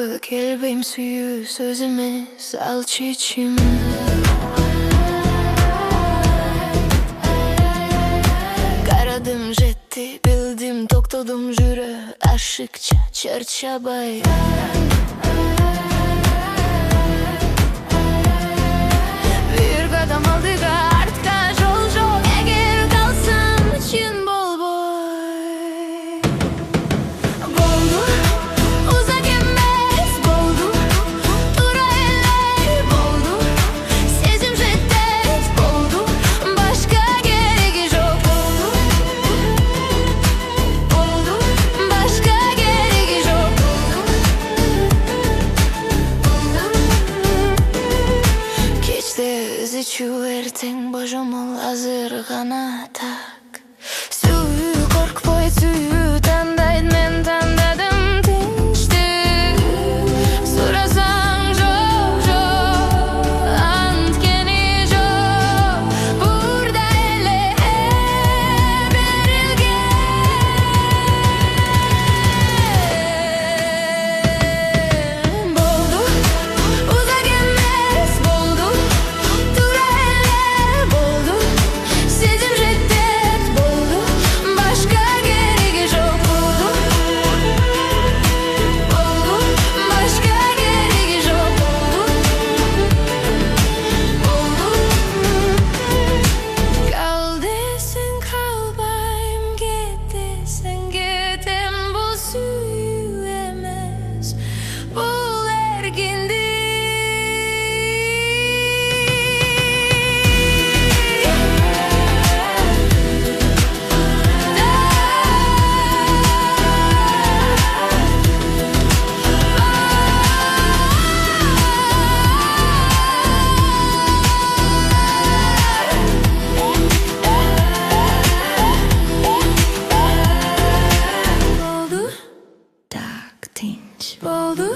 Tabı kelbeyim sүйүү söz emес al çечим. Karadım жетти bildim toktodum жүрө ашыкча чарчабай. Bir kadam aldıga artka жол жок эгер калсам чын болбой. Болду узак эмес болду туура эле болду сезим жетет болду башка кереги жок болду болду башка кереги жок кечте ызы-чуу эртең божомол азыр гана так сүйүү коркпой сүйүү тандайт мен тандадым тынчтык сурасаң жок жок анткени жок бурда эле берилген болду узак эмес болду туура эле болду сезим жетет болду башка кереги жок болду болду башка кереги жок болду кал десең калбайм кет десең кетем бул сүйүү эмес бул эркиндик. Болду так тынч болду.